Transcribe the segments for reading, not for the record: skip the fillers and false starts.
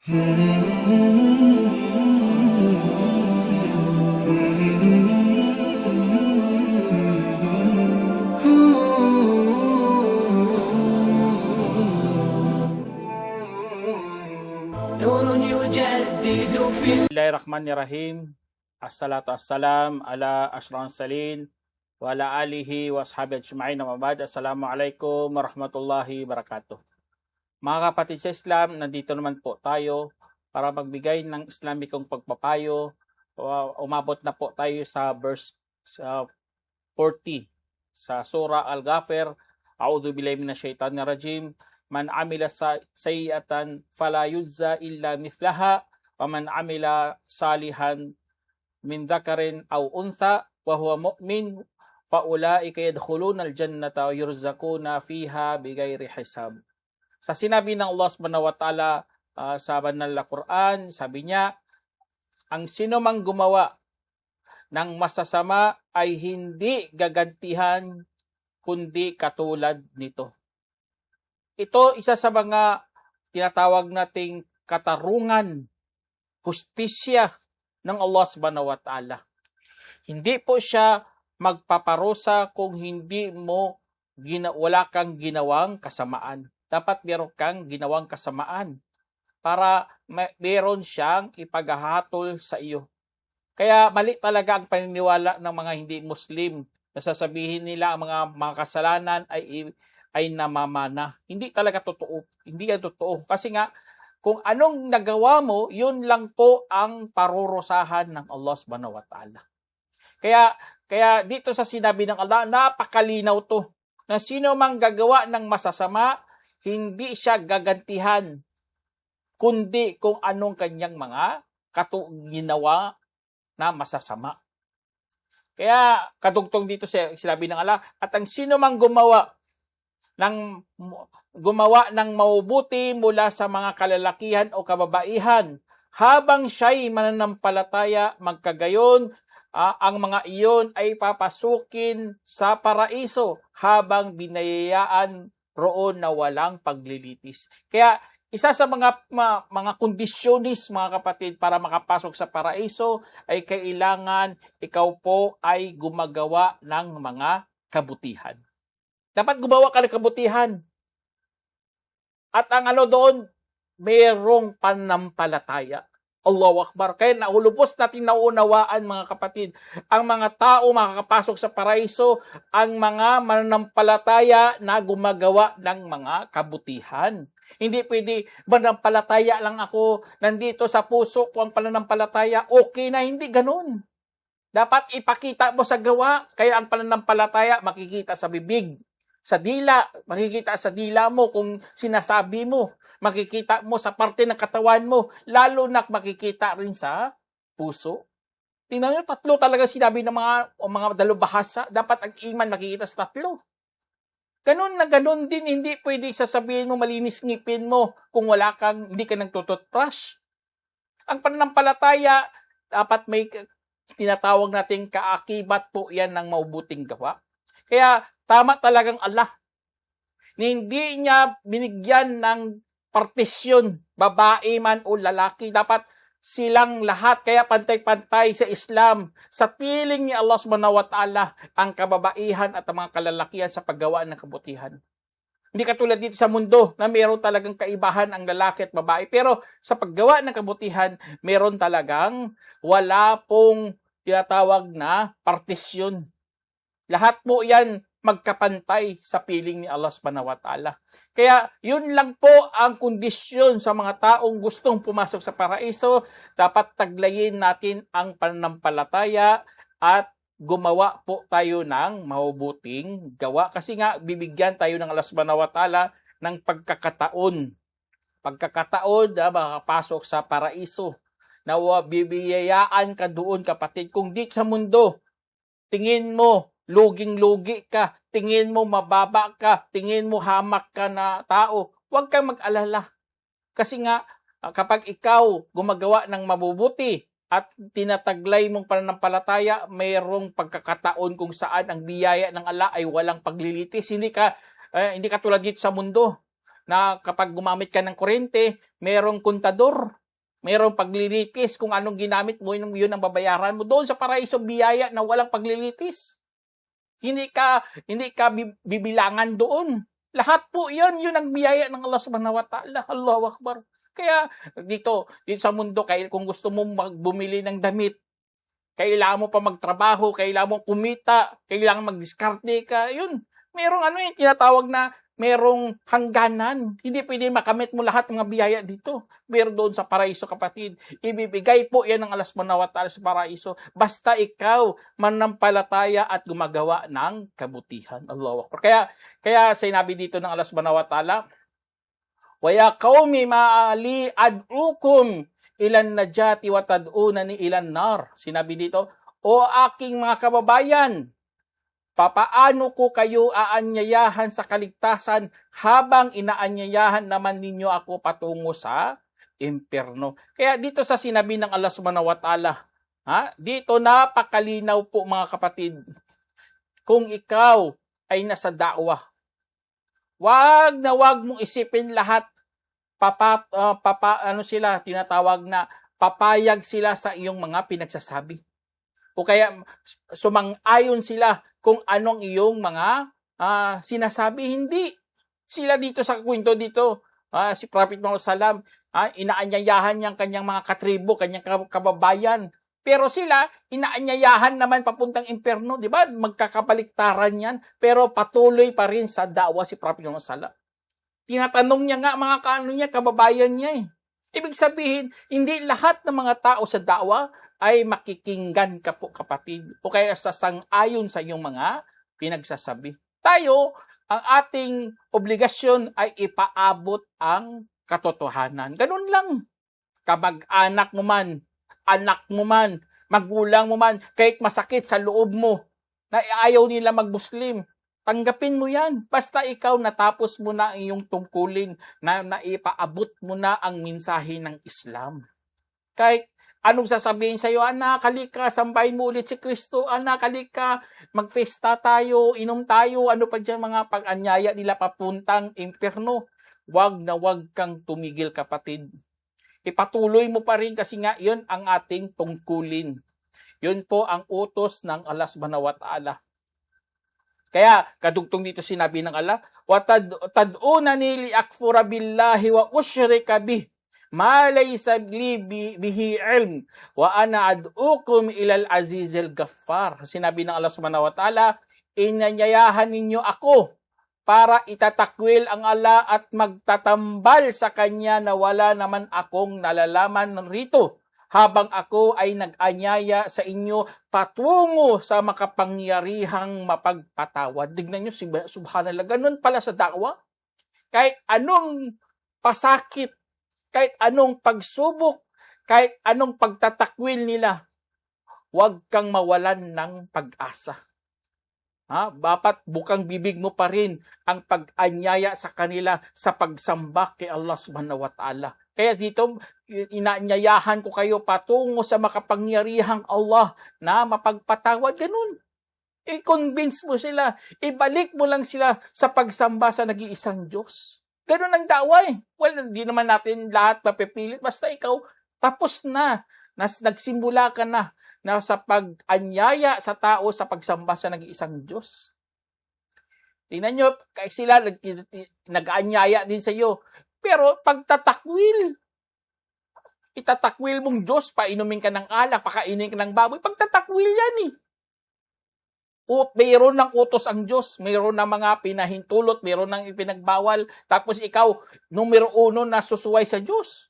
Bismillahirrahmanirrahim. Assalatu assalam ala asyrafil salin wa ala alihi wa ashabi ajma'in. Namabad. Assalamualaikum warahmatullahi wabarakatuh. Mga kapatid sa Islam, nandito naman po tayo para magbigay ng Islamikong pagpapayo. Umabot na po tayo sa verse 40 sa Surah Al-Ghafir. A'udhu billahi minasyaitanir rajim. Man amila sayyatan fala yujza illa mithlaha wa man amila salihan min dhakarin aw untha wa huwa mu'min fa ulaika yadkhuluna al-jannata wa yurzaquna fiha bighairi hisab. Sa sinabi ng Allah Subhanahu wa Ta'ala sa banal na Quran, sabi niya, ang sino mang gumawa ng masasama ay hindi gagantihan kundi katulad nito. Ito isa sa mga tinatawag nating katarungan, hustisya ng Allah Subhanahu wa Ta'ala. Hindi po siya magpaparusa kung hindi mo wala kang ginawang kasamaan. Dapat meron kang ginawang kasamaan para meron siyang ipaghahatol sa iyo. Kaya mali talaga ang paniniwala ng mga hindi Muslim na sasabihin nila ang mga kasalanan ay namamana. Hindi talaga totoo. Hindi yan totoo. Kasi nga, kung anong nagawa mo, yun lang po ang parurusahan ng Allah Subhanahu wa Ta'ala. Kaya dito sa sinabi ng Allah, napakalinaw to. Na sino mang gagawa ng masasama, hindi siya gagantihan, kundi kung anong kanyang mga ginawa na masasama. Kaya kadugtong dito sinabi ng Allah, at ang sino mang gumawa ng mabubuti mula sa mga kalalakihan o kababaihan, habang siya'y mananampalataya, magkagayon, ang mga iyon ay papasukin sa paraiso habang binayayaan roon na walang paglilitis. Kaya isa sa mga kondisyonis, mga kapatid, para makapasok sa paraiso ay kailangan ikaw po ay gumagawa ng mga kabutihan. Dapat gumawa ka ng kabutihan. At ang doon, mayroong pananampalataya. Allahu Akbar. Kaya naulubos natin naunawaan, mga kapatid, ang mga tao makakapasok sa paraiso, ang mga mananampalataya na gumagawa ng mga kabutihan. Hindi pwede, mananampalataya lang ako, nandito sa puso ko ang pananampalataya, okay na, hindi ganun. Dapat ipakita mo sa gawa, kaya ang pananampalataya makikita sa bibig. Sa dila, makikita sa dila mo kung sinasabi mo. Makikita mo sa parte ng katawan mo. Lalo na makikita rin sa puso. Tingnan nyo, tatlo talaga sinabi ng mga dalubhasa. Dapat ang iman makikita sa tatlo. Ganun na ganun din, hindi pwede sasabihin mo malinis ngipin mo kung hindi ka nagtututbrush. Ang pananampalataya, dapat may tinatawag nating kaakibat po yan ng mabuting gawa. Kaya tama talagang Allah. Hindi niya binigyan ng partisyon, babae man o lalaki. Dapat silang lahat, kaya pantay-pantay sa Islam. Sa piling ni Allah Subhanahu wa Ta'ala ang kababaihan at ang mga kalalakihan sa paggawa ng kabutihan. Hindi katulad dito sa mundo na mayroon talagang kaibahan ang lalaki at babae. Pero sa paggawa ng kabutihan, mayroon talagang wala pong tinatawag na partisyon. Lahat po yan magkapantay sa piling ni Allah Subhanahu wa Ta'ala. Kaya yun lang po ang kondisyon sa mga taong gustong pumasok sa paraiso. Dapat taglayin natin ang pananampalataya at gumawa po tayo ng mabubuting gawa. Kasi nga bibigyan tayo ng Allah Subhanahu wa Ta'ala ng pagkakataon. Pagkakataon na makapasok sa paraiso. Na bibiyayaan ka doon, kapatid. Kung di sa mundo, tingin mo, luging-lugi ka, tingin mo mababa ka, tingin mo hamak ka na tao, huwag kang mag-alala. Kasi nga, kapag ikaw gumagawa ng mabubuti at tinataglay mong pananampalataya, mayroong pagkakataon kung saan ang biyaya ng Allah ay walang paglilitis. Hindi ka tulad dito sa mundo. na kapag gumamit ka ng kuryente, merong kontador, merong paglilitis, kung anong ginamit mo, yun ang babayaran mo. Doon sa paraiso, biyaya na walang paglilitis. Hindi ka bibilangan doon. Lahat po yun ang biyaya ng Allah subhanahu wa ta'ala. Allahu Akbar. Kaya dito sa mundo, kung gusto mo bumili ng damit, kailangan mo pa magtrabaho, kailangan mo kumita, kailangan magdiskarte ka, yun. Merong tinatawag na merong hangganan. Hindi pwede makamit mo lahat ng mga biyaya dito. Pero doon sa paraiso, kapatid, ibibigay po yan ng Allah subhanahu wa ta'ala sa paraiso. Basta ikaw manampalataya at gumagawa ng kabutihan. Allahu Akbar. Kaya sinabi dito ng Allah subhanahu wa ta'ala, wa ya qaumi ma'ali ad'ukum ilan najati wa tad'unani ilan nar. Sinabi dito, o aking mga kababayan, papaano ko kayo aanyayahan sa kaligtasan habang inaanyayahan naman ninyo ako patungo sa impyerno. Kaya dito sa sinabi ng Allah subhanahu wa ta'ala, dito napakalinaw po mga kapatid, kung ikaw ay nasa da'wah, wag mong isipin lahat, tinatawag na papayag sila sa iyong mga pinagsasabi. O kaya sumang-ayon sila kung anong iyong mga sinasabi. Hindi. Sila dito sa kwento dito, si Prophet Muhammad sallam, inaanyayahan niyang kanyang mga katribo, kanyang kababayan. Pero sila, inaanyayahan naman papuntang impyerno, di ba? Magkakabaliktaran yan. Pero patuloy pa rin sa da'wa si Prophet Muhammad sallam. Tinatanong niya nga mga kababayan niya eh. Ibig sabihin, hindi lahat ng mga tao sa da'wa ay makikinggan ka po, kapatid, o kaya sasang-ayon sa iyong mga pinagsasabi. Tayo, ang ating obligasyon ay ipaabot ang katotohanan. Ganun lang. Kamag-anak mo man, anak mo man, magulang mo man, kahit masakit sa loob mo na ayaw nila mag-Muslim, tanggapin mo yan. Basta ikaw natapos mo na iyong tungkulin na naipaabot mo na ang mensahe ng Islam. Kahit anong sasabihin sa iyo, anak, halika, sambahin mo ulit si Kristo, anak, halika, magfesta tayo, inom tayo, ano pa dyan mga pag-anyaya nila papuntang impyerno. Wag na wag kang tumigil, kapatid. Ipatuloy mo pa rin kasi nga yun ang ating tungkulin. Yun po ang utos ng Allah subhanahu wa ta'ala. Kaya, kadugtong dito sinabi ng Allah, وَتَدْعُونَنِي لِأَكْفُرَ بِاللَّهِ وَأُشْرِكَ بِهِ مَا لَيْسَ لِي بِهِ عِلْمٍ وَأَنَا أَدْعُوكُمْ إِلَى الْعَزِيزِ الْغَفَّارِ. Sinabi ng Allah subhanahu wa ta'ala, inanyayahan ninyo ako para itatakwil ang Allah at magtatambal sa Kanya na wala naman akong nalalaman rito, habang ako ay nag-anyaya sa inyo patungo sa makapangyarihang mapagpatawad. Tignan nyo, subhanallah, ganun pala sa da'wa. Kahit anong pasakit, kahit anong pagsubok, kahit anong pagtatakwil nila, huwag kang mawalan ng pag-asa. Dapat bukang bibig mo pa rin ang pag-anyaya sa kanila sa pagsamba kay Allah subhanahu wa ta'ala. Kaya dito, inaanyayahan ko kayo patungo sa makapangyarihang Allah na mapagpatawad. Ganun. I-convince mo sila. Ibalik mo lang sila sa pagsamba sa nag-iisang Diyos. Ganun ang da'wa eh. Well, hindi naman natin lahat mapipilit. Basta ikaw, tapos na. Nagsimula ka na sa pag-anyaya sa tao sa pagsamba sa nag-iisang Diyos. Tingnan nyo, kaya sila nag-anyaya din sa iyo. Pero pagtatakwil, itatakwil mong Diyos, painumin ka ng alak, pakainin ka ng baboy, pagtatakwil yan eh. Mayroon ng utos ang Diyos, mayroon ng mga pinahintulot, mayroon ng ipinagbawal, tapos ikaw, numero 1 na susuway sa Diyos.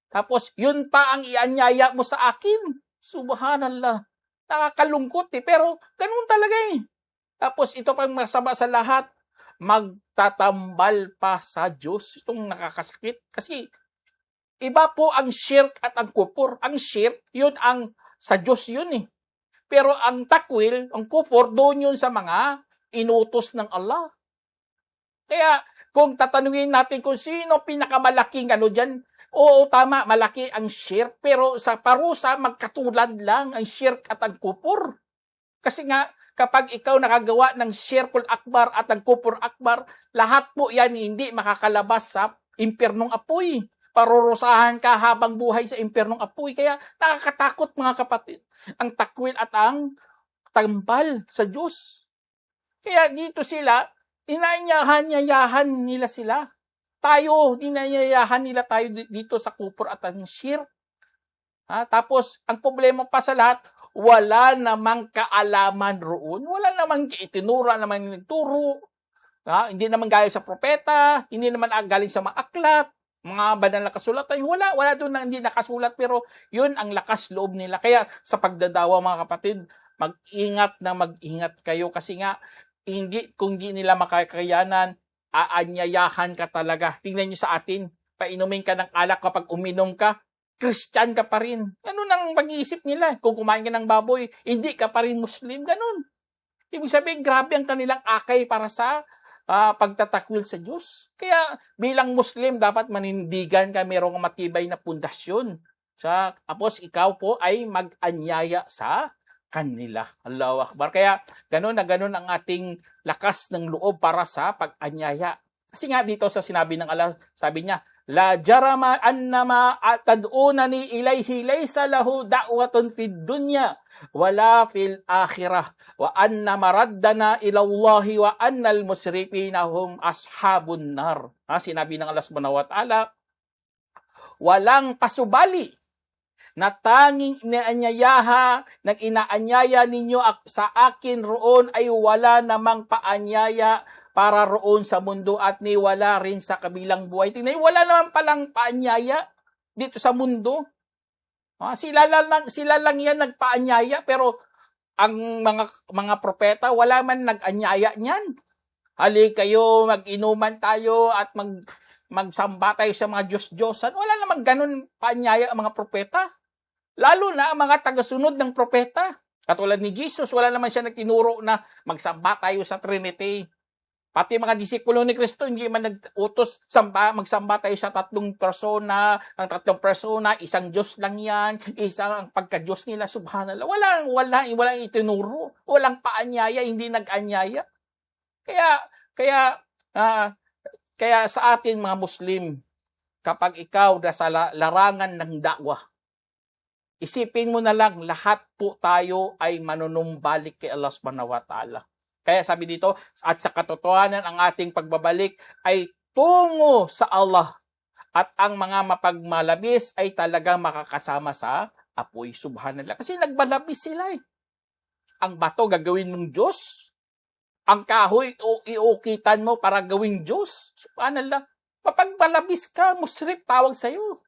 Tapos, yun pa ang ianyaya mo sa akin. Subhanallah. Nakakalungkot eh, pero ganun talaga eh. Tapos, ito pang masama sa lahat, magtatambal pa sa Diyos. Itong nakakasakit. Kasi, iba po ang shirk at ang kufur. Ang shirk, yun ang sa Diyos yun eh. Pero ang takwil, ang kufur, doon yun sa mga inutos ng Allah. Kaya, kung tatanungin natin kung sino pinakamalaking dyan, oo, tama, malaki ang shirk. Pero sa parusa, magkatulad lang ang shirk at ang kufur. Kasi nga, kapag ikaw nakagawa ng Shirkul Akbar at ng Kufur Akbar, lahat po yan hindi makakalabas sa impyernong apoy. Parurusahan ka habang buhay sa impyernong apoy. Kaya nakakatakot mga kapatid, ang takwil at ang tambal sa Diyos. Kaya dito sila, inaanyayahan nila sila. Tayo, inaanyayahan nila tayo dito sa Kufur at ang Shirk. Tapos, ang problema pa sa lahat, wala namang kaalaman roon. Wala namang itinura naman nagturo. Hindi naman galing sa propeta, hindi naman galing sa mga aklat, mga banal na kasulatan. Wala doon na hindi nakasulat, pero yun ang lakas loob nila. Kaya sa pagdadawa mga kapatid, mag-ingat kayo kasi nga, kung di nila makakayanan, aanyayahan ka talaga. Tingnan nyo sa atin, painumin ka ng alak kapag uminom ka, Christian ka pa rin. Ganun ang mag-iisip nila. Kung kumain ka ng baboy, hindi ka pa rin Muslim. Ganun. Ibig sabihin, grabe ang kanilang akay para sa pagtatakwil sa Diyos. Kaya bilang Muslim, dapat manindigan ka, mayroong matibay na pundasyon. Tapos ikaw po ay mag-anyaya sa kanila. Allahu Akbar. Kaya ganun ang ating lakas ng loob para sa pag-anyaya. Kasi nga dito sa sinabi ng Allah, sabi niya, La jarama annama tad'unani ilayhi laysa lahu da'watun fid dunya wala fil akhirah wa anna maraddana ila Allahi wa annal musrifina hum ashabun nar. Sinabi ng Allah Subhanahu wa Ta'ala, walang pasubali na tanging inaanyaya ninyo sa akin roon ay wala namang paanyaya para roon sa mundo at ni wala rin sa kabilang buhay. Tingnan, wala naman palang paanyaya dito sa mundo. Sila lang yan nagpaanyaya, pero ang mga propeta, wala man nag-anyaya niyan. Hali kayo, mag-inuman tayo at magsamba tayo sa mga Diyos-Diyosan. Wala namang ganun paanyaya ang mga propeta. Lalo na ang mga tagasunod ng propeta. Katulad ni Jesus, wala naman siya nagtinuro na magsamba tayo sa Trinity. Pati mga disipulo ni Kristo, hindi man nag-utos magsamba tayo sa tatlong persona, isang Diyos lang yan, isang pagka-Diyos nila, subhanallah. Walang itinuro, walang paanyaya, hindi nag-anyaya. Kaya sa atin mga Muslim, kapag ikaw nasa larangan ng dakwah, isipin mo na lang, lahat po tayo ay manunumbalik kay Allah Subhanahu wa Ta'ala. Kaya sabi dito, at sa katotohanan ang ating pagbabalik ay tungo sa Allah. At ang mga mapagmalabis ay talagang makakasama sa apoy. Subhanallah. Kasi nagbalabis sila eh. Ang bato gagawin mong Diyos. Ang kahoy iukitan mo para gawing Diyos. Subhanallah. Mapagbalabis ka, musrif tawag sa'yo.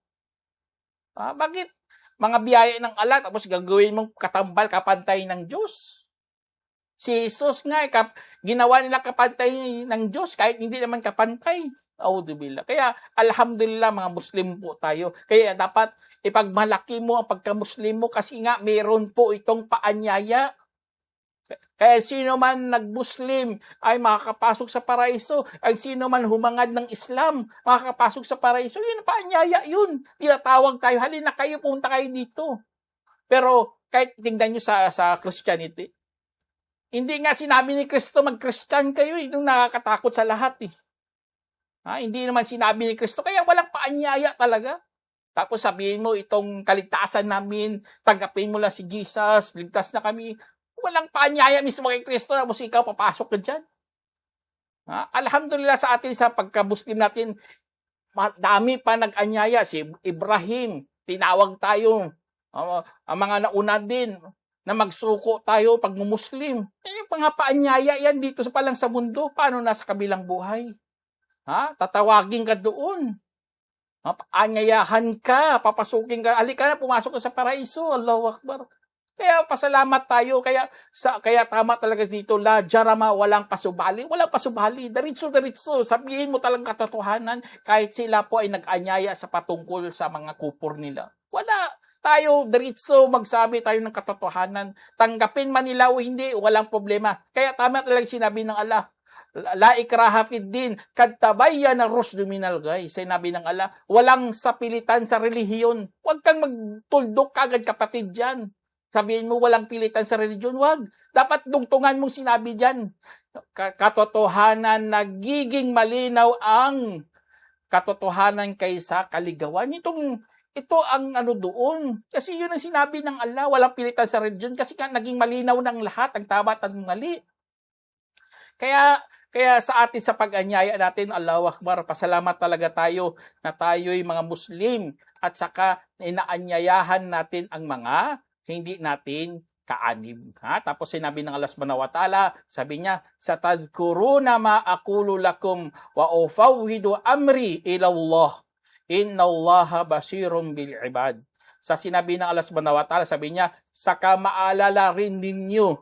Bakit? Mga biyaya ng Allah, tapos gagawin mong katambal, kapantay ng Diyos. Si Jesus nga, ginawa nila kapantay ng Diyos, kahit hindi naman kapantay. Auzubillah. Kaya, alhamdulillah, mga Muslim po tayo. Kaya dapat ipagmalaki mo ang pagka-Muslim mo kasi nga mayroon po itong paanyaya. Kaya sino man nag-Muslim ay makakapasok sa paraiso. Ang sino man humangad ng Islam, makakapasok sa paraiso. Yun, paanyaya yun. Tinatawag tayo, halina kayo, punta kayo dito. Pero kahit tingnan nyo sa Christianity, hindi nga sinabi ni Kristo mag-Christian kayo, yung nakakatakot sa lahat eh. Hindi naman sinabi ni Kristo, kaya walang paanyaya talaga. Tapos sabihin mo, itong kaligtasan namin, tanggapin mo lang si Jesus, ligtas na kami. Walang paanyaya mismo kay Kristo, tapos ikaw papasok ka dyan. Alhamdulillah sa atin, sa pagka-Muslim natin, dami pa nag-anyaya. Si Ibrahim, tinawag tayo. Ang mga nauna din, na magsuko tayo pag Muslim. Yung mga paanyaya yan dito pa lang sa mundo. Paano nasa kabilang buhay? Tatawagin ka doon. Paanyayahan ka, papasukin ka. Alika na, pumasok ka sa paraiso. Allahu Akbar. Kaya pasalamat tayo. Kaya tama talaga dito. La jarama, walang pasubali. Walang pasubali. Diretso. Sabihin mo talagang katotohanan kahit sila po ay nag-anyaya sa patungkol sa mga kupor nila. Wala. Tayo, diretso, magsabi tayo ng katotohanan. Tanggapin man nila o hindi, walang problema. Kaya tama talaga sinabi ng Allah. La ikraha fid din, kad tabayyana rushdu minal ghayy. Sinabi ng Allah, walang sapilitan sa relihiyon. Huwag kang magtuldok kagad kapatid diyan. Sabihin mo walang pilitan sa religion, wag. Dapat dungtungan mong sinabi diyan. Katotohanan, nagiging malinaw ang katotohanan kaysa kaligawan. Ito ang ano doon. Kasi yun ang sinabi ng Allah, walang pilitan sa religion kasi naging malinaw ng lahat ang tama at ang mali. Kaya sa atin sa pag-anyaya natin, Allahu Akbar, pasalamat talaga tayo na tayo'y mga Muslim at saka inaanyayahan natin ang mga hindi natin kaanib. Tapos sinabi ng Allah subhanahu wa ta'ala, sabi niya, satadkuruna ma aqulu lakum wa ufawwidu amri ila Allah. Inna Allaha basirun bil ibad. Sa sinabi ng Allah subhanahu wa ta'ala, sabi niya, saka maalala rin ninyo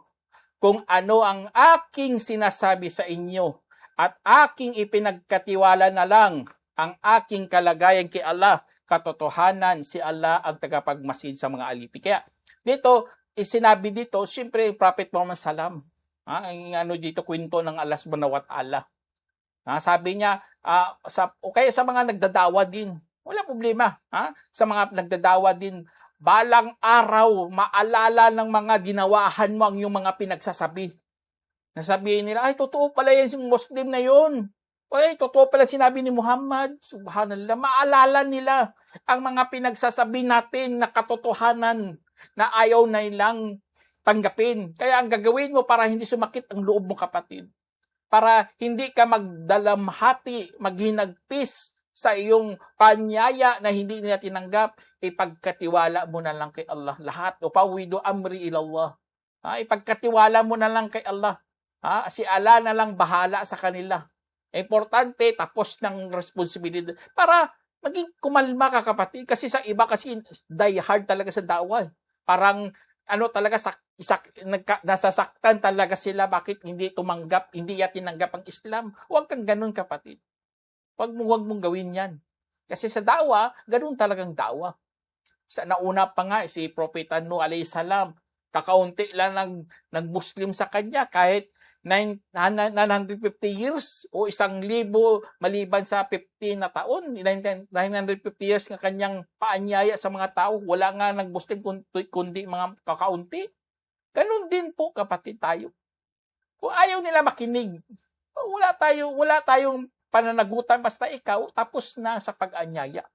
kung ano ang aking sinasabi sa inyo at aking ipinagkatiwala na lang ang aking kalagayan kay Allah. Katotohanan, si Allah ang tagapagmasid sa mga alipi. Kaya dito, sinabi dito, siyempre, Prophet Muhammad Salam, ang dito, kwento ng Allah subhanahu wa ta'ala. Sabi niya, kaya sa mga nagdadawa din, wala problema. Sa mga nagdadawa din, balang araw, maalala ng mga ginawahan mo ang iyong mga pinagsasabi. Nasabihin nila, ay, totoo pala yan si Muslim na yun. Ay, totoo pala sinabi ni Muhammad. Subhanallah, maalala nila ang mga pinagsasabi natin na katotohanan na ayaw na ilang tanggapin. Kaya ang gagawin mo para hindi sumakit ang loob mo, kapatid, para hindi ka magdalamhati, maghinagpis sa iyong panyaya na hindi nila tinanggap, ipagkatiwala mo na lang kay Allah. Lahat, upawido amri ilallah. Ipagkatiwala mo na lang kay Allah. Si Allah na lang bahala sa kanila. Importante, tapos ng responsibilidad. Para maging kumalma ka, kapatid. Kasi sa iba kasi die hard talaga sa dawa. Parang talaga nasasaktan talaga sila bakit hindi tumanggap, hindi tinanggap ang Islam. Huwag kang ganun, kapatid. Huwag mong gawin yan. Kasi sa dawa, ganun talagang dawa. Nauna pa nga si Prophet Nuh alayhi salam, kakaunti lang nag-Muslim sa kanya kahit 950 years o 1,000 maliban sa 15 na taon, 950 years ng kanyang paanyaya sa mga tao, wala nga nag-Muslim kundi mga kakaunti. Ganun din po, kapatid, tayo. Kung ayaw nila makinig, wala tayong pananagutan, basta ikaw tapos na sa pag-anyaya.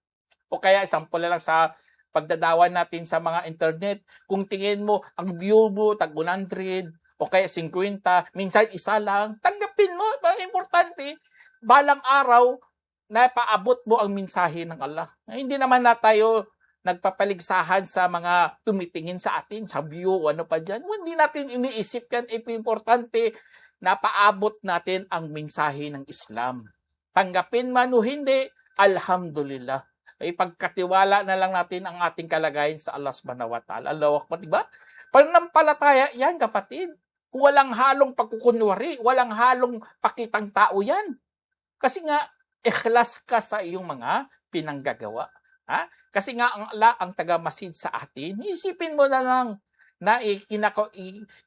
O kaya example na lang sa pagdadawan natin sa mga internet, kung tingin mo ang view mo tag 100 o kaya 50, minsan isa lang, tanggapin mo. Importante, balang araw na paabot mo ang mensahe ng Allah. Hindi naman na tayo nagpapaligsahan sa mga tumitingin sa atin, sa view o ano pa dyan. Hindi natin iniisip yan. Importante na paabot natin ang mensahe ng Islam. Tanggapin man o hindi, alhamdulillah. Ipagkatiwala na lang natin ang ating kalagayan sa Allah subhanahu wa ta'ala. Allahu Akbar, diba? Pananampalataya yan, kapatid. Walang halong pagkukunwari, walang halong pakitang tao yan. Kasi nga, ikhlas ka sa iyong mga pinanggagawa. Kasi nga, ang Allah ang tagamasid sa atin. Isipin mo na lang na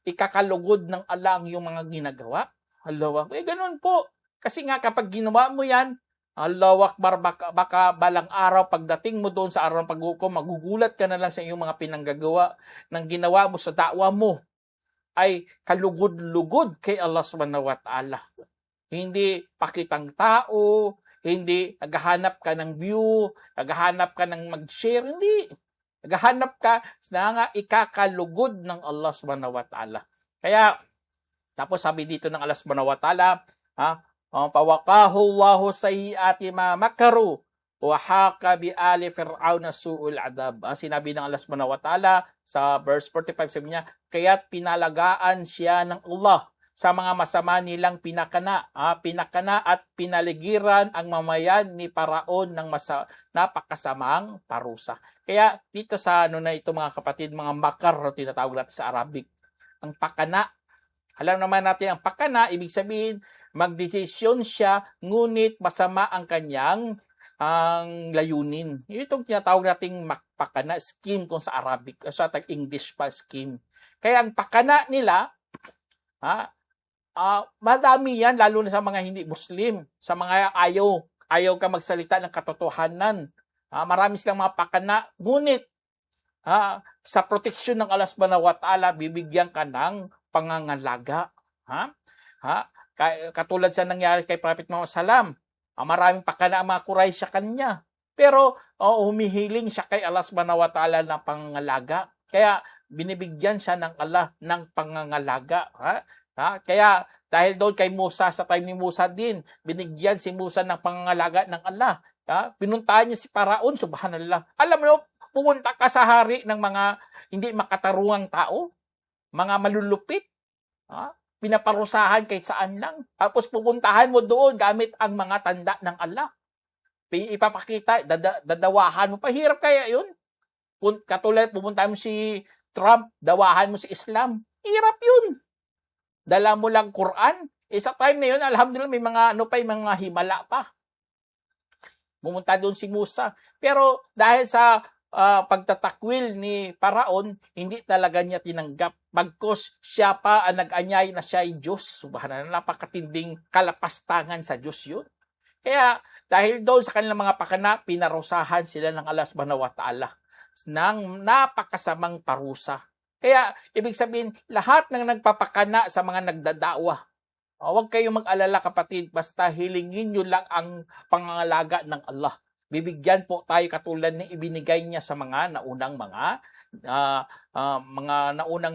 ikakalugod ng Allah ang iyong mga ginagawa. Allahu Akbar. Ganun po. Kasi nga, kapag ginawa mo yan, Allahu Akbar, baka balang araw, pagdating mo doon sa araw ng paghukom, magugulat ka na lang sa iyong mga pinanggagawa ng ginawa mo sa dakwa mo ay kalugod-lugod kay Allah subhanahu wa ta'ala. Hindi pakitang tao, hindi naghahanap ka ng view, naghahanap ka ng mag-share, hindi. Naghahanap ka na nga ikakalugod ng Allah subhanahu wa ta'ala. Kaya, tapos sabi dito ng Allah subhanahu wa ta'ala, pawaqahu Allahu sayyiati ma makaru wa haqa bi ali fir'auna su'ul adab. Sinabi ng Allah subhanahu wa ta'ala sa verse 45, sabi niya, kaya't pinalagaan siya ng Allah sa mga masama nilang pinakana at pinaligiran ang mamayan ni Paraon ng napakasamang parusa. Kaya dito sa ito, mga kapatid, mga makar, tinatawag natin sa Arabic, ang pakana. Alam naman natin ang pakana, ibig sabihin, magdesisyon siya, ngunit masama ang kanyang layunin. Itong tinatawag nating pakana, scheme kung sa Arabic, sa English pa, scheme. Kaya ang pakana nila, madami yan, lalo na sa mga hindi Muslim, sa mga ayaw ka magsalita ng katotohanan. Marami silang mga pakana, ngunit Sa proteksyon ng Allah subhanahu wa ta'ala, bibigyan ka ng pangangalaga. Katulad sa nangyari kay Prophet Muhammad sallam, maraming pakana ang mga Quraysh sa kanya. Pero humihiling siya kay Allah subhanahu wa ta'ala ng pangangalaga. Kaya binibigyan siya ng Allah ng pangangalaga. Kaya dahil doon kay Musa, sa time ni Musa din, binigyan si Musa ng pangangalaga ng Allah. Pinuntahan niya si Paraon, subhanallah. Alam mo, pumunta ka sa hari ng mga hindi makatarungang tao, mga malulupit, pinaparusahan kahit saan lang. Tapos pupuntahan mo doon gamit ang mga tanda ng Allah. Ipapakita, dadawahan mo. Pahirap kaya yun? Katulad, pupuntahan mo si Trump, dawahan mo si Islam. Hirap yun. Dala mo lang Quran. Sa time na yun, alhamdulillah, may mga, mga himala pa. Pumunta doon si Musa. Pero dahil sa pagtatakwil ni Paraon, hindi talaga niya tinanggap. Bagkus siya pa ang nag-anyay na siya ay Diyos. Subhanallah, napakatinding kalapastangan sa Diyos yun. Kaya dahil doon sa kanilang mga pakana, pinarusahan sila ng Allah subhanahu wa ta'ala ng napakasamang parusa. Kaya ibig sabihin, lahat ng nagpapakana sa mga nagdadawa, huwag kayong mag-alala kapatid, basta hilingin nyo lang ang pangangalaga ng Allah. Bibigyan po tayo katulad ng ibinigay niya sa mga naunang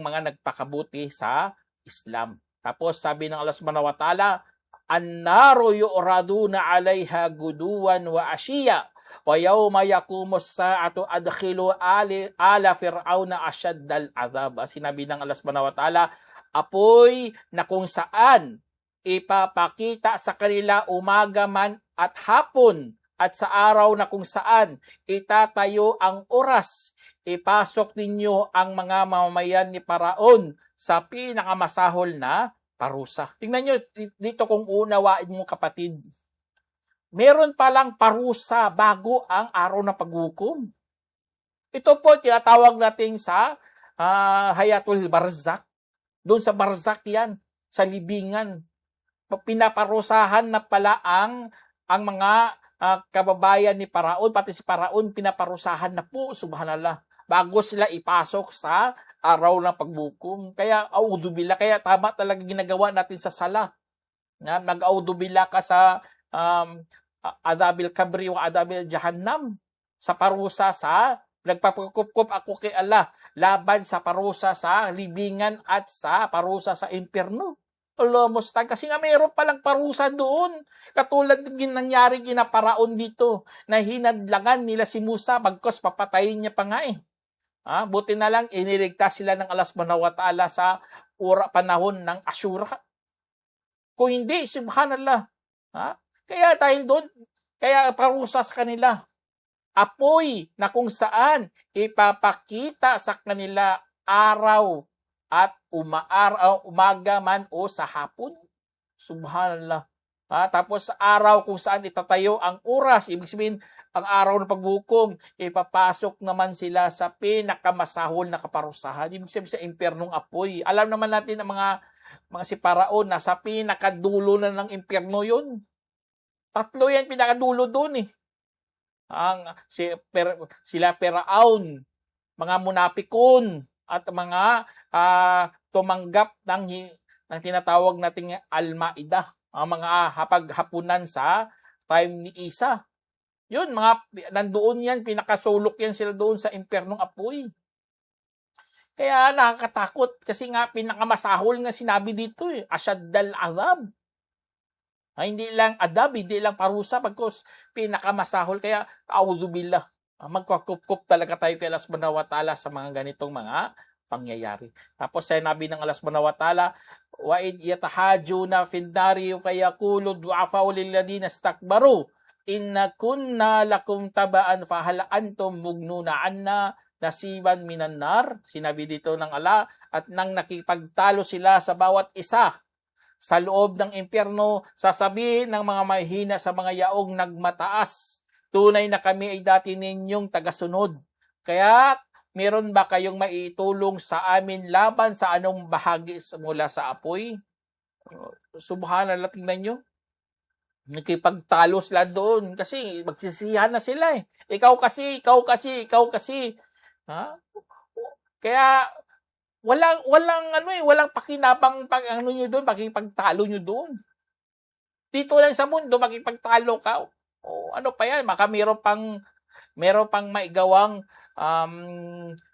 mga nagpakabuti sa Islam. Tapos sabi ng Allah subhanahu wa ta'ala, "An-naru yu'raduna 'alayha guduwan wa ashiya wa yawma yaqumus sa'atu adkhilu ala fir'auna ashaddal 'adzab." Sinabi ng Allah subhanahu wa ta'ala, apoy na kung saan ipapakita sa kanila umaga man at hapon, at sa araw na kung saan itatayo ang oras, ipasok ninyo ang mga mamamayan ni Paraon sa pinakamasahol na parusa. Tingnan nyo dito kung unawain mo kapatid. Meron palang parusa bago ang araw ng paghukom. Ito po tinatawag natin sa Hayatul Barzakh. Doon sa Barzakh yan, sa libingan. Pinaparusahan na pala ang mga kababayan ni Paraon, pati si Paraon pinaparusahan na po, subhanallah, bago sila ipasok sa araw ng pagbukom. Kaya audubila, kaya tama talaga ginagawa natin sa sala. Nag-audubila ka sa adabil kabri wa adabil jahannam, sa parusa sa nagpapakup ako kay Allah laban sa parusa sa libingan at sa parusa sa impyerno. Mustang. Kasi nga mayroon palang parusa doon. Katulad ng nangyari kina Paraon dito, na hinadlangan nila si Musa, bagkos papatayin niya pa nga eh. Buti na lang, iniligtas sila ng Allah subhanahu wa ta'ala sa panahon ng Ashura. Kung hindi, subhanallah. Kaya dahil doon, kaya parusa sa kanila. Apoy na kung saan ipapakita sa kanila araw at umaga man o sa hapon. Subhanallah. Tapos sa araw kung saan itatayo ang oras, ibig sabihin, ang araw ng paghukom, ipapasok naman sila sa pinakamasahol na kaparusahan. Ibig sabihin sa impyernong apoy. Alam naman natin ang mga si Paraon na sa pinakadulo na ng impyerno yun. 3 yan pinakadulo doon eh. Sila Paraon, mga munapikon, at mga tumanggap ng tinatawag nating Al-Ma'idah, mga hapaghapunan sa time ni Isa. Yun, nandoon yan, pinakasulok yan sila doon sa impyernong apoy. Kaya nakakatakot kasi nga pinakamasahol nga sinabi dito eh, asyaddal azab. Hindi lang adab, hindi lang parusa, bagkus pinakamasahol. Kaya a'udzubillah, magkakup-kup talaga tayo kay Allah subhanahu wa ta'ala sa mga ganitong mga pangyayari. Tapos sinabi ng Allah subhanahu wa ta'ala, wa id yatahajuna fin nari fayaqulu du'afa lil ladina istakbaru inna kunna lakum tabaan fa hal antum mugnuna anna nasiban minan nar. Sinabi dito ng Allah, at nang nakipagtalo sila sa bawat isa sa loob ng impyerno, sasabihin ng mga mahihina sa mga yaong nagmataas, tunay na kami ay dati ninyong tagasunod. Kaya meron ba kayong maitulong sa amin laban sa anong bahagi mula sa apoy? Subhanallah, tingnan nyo. Nakipagtalo sila doon kasi magsisihan na sila eh. Ikaw kasi. Ha? Kaya walang pakinabang pag ano nyo doon, pakipagtalo nyo doon. Dito lang sa mundo, makipagtalo ka. O ano pa yan, baka meron pang maigawang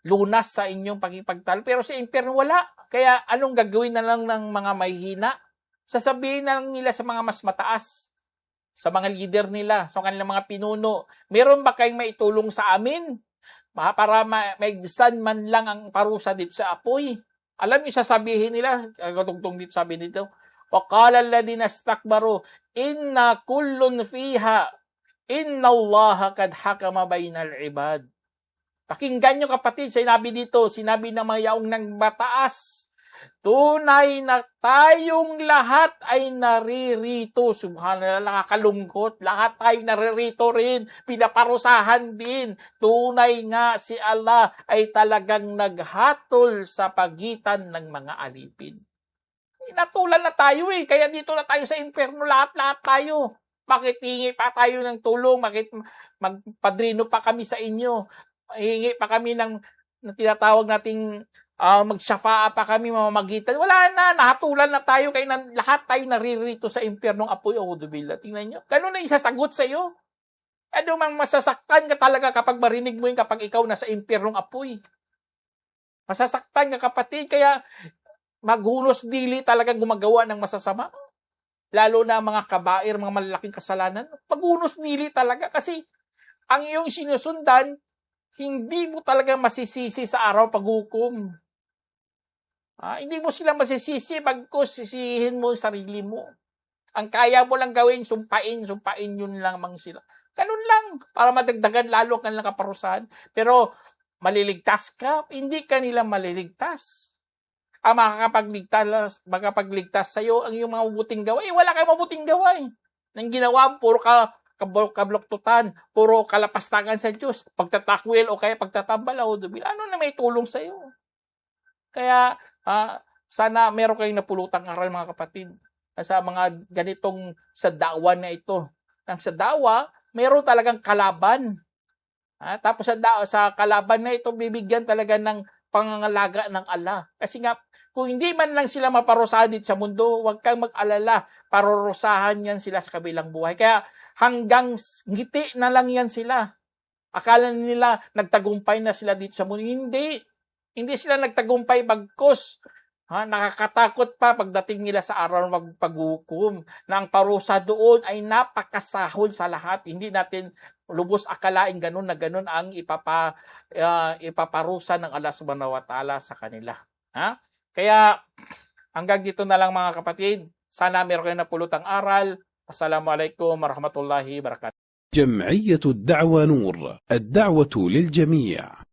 lunas sa inyong pakipagtalo. Pero sa impyerno, wala. Kaya anong gagawin na lang ng mga mahihina? Sasabihin na lang nila sa mga mas mataas, sa mga leader nila, sa kanilang mga pinuno, meron ba kayong maitulong sa amin? Para maigsan man lang ang parusa dito sa apoy. Alam niyo, sasabihin nila, tungtong dito sabi dito, وَقَالَ الَّذِينَ اسْتَكْبَرُوا إِنَّا كُلٌّ فِيهَا إِنَّ اللَّهَ قَدْ حَكَمَ بَيْنَ الْعِبَادِ. Pakinggan nyo kapatid, sinabi ng mga yaong ng mataas, tunay na tayong lahat ay naririto. Subhanallah, nakakalungkot. Lahat tayo naririto rin. Pinaparusahan din. Tunay nga si Allah ay talagang naghatol sa pagitan ng mga alipin. Natulan na tayo Kaya dito na tayo sa impyerno. Lahat tayo. Bakit hingi pa tayo ng tulong? Bakit magpadrino pa kami sa inyo? Hingi pa kami ng tinatawag nating magsyafa'a pa kami, mamamagitan. Wala na, nahatulan na tayo, kaya lahat tayo naririto sa impyernong apoy. A'udzubillah. Tingnan nyo. Ganun na isasagot sa iyo. Ano mang masasaktan ka talaga kapag marinig mo yun kapag ikaw nasa impyernong apoy. Masasaktan ka kapatid, kaya maghunos dili talagang gumagawa ng masasama. Lalo na mga kabair, mga malalaking kasalanan. Maghunos dili talaga kasi ang iyong sinusundan, hindi mo talaga masisisi sa araw paghukom. Hindi mo sila masisisi bagkus sisihin mo sarili mo. Ang kaya mo lang gawin, sumpain yun lang mang sila. Ganun lang, para madagdagan lalo ang kanilang kaparusahan. Pero maliligtas ka, hindi ka nila maliligtas. Ang makakapagligtas sa'yo ang iyong mga mabuting gawa. Wala kayong mabuting gawa Nang ginawa, puro kabloktutan, puro kalapastangan sa Diyos, pagtatakwil o kaya pagtatambal, ano na may tulong sa iyo. Kaya sana meron kayong napulutang aral mga kapatid sa mga ganitong sa dawa na ito. Ang sa dawa, meron talagang kalaban. Tapos sa kalaban na ito, bibigyan talaga ng pangangalaga ng Allah. Kasi nga, kung hindi man lang sila maparusahan dito sa mundo, huwag kang mag-alala, parurusahan yan sila sa kabilang buhay. Kaya hanggang ngiti na lang yan sila. Akala nila nagtagumpay na sila dito sa mundo. Hindi sila nagtagumpay bagkus. Nakakatakot pa pagdating nila sa araw ng paghukom. Na ang parusa doon ay napakasahol sa lahat. Hindi natin lubos akalain ganun na ganun ang ipaparusa ng Allah subhanahu wa ta'ala sa kanila. Kaya hanggang dito na lang mga kapatid. Sana meron kayong napulutang aral. Assalamualaikum warahmatullahi wabarakatuh. جمعية الدعوة نور، الدعوة للجميع.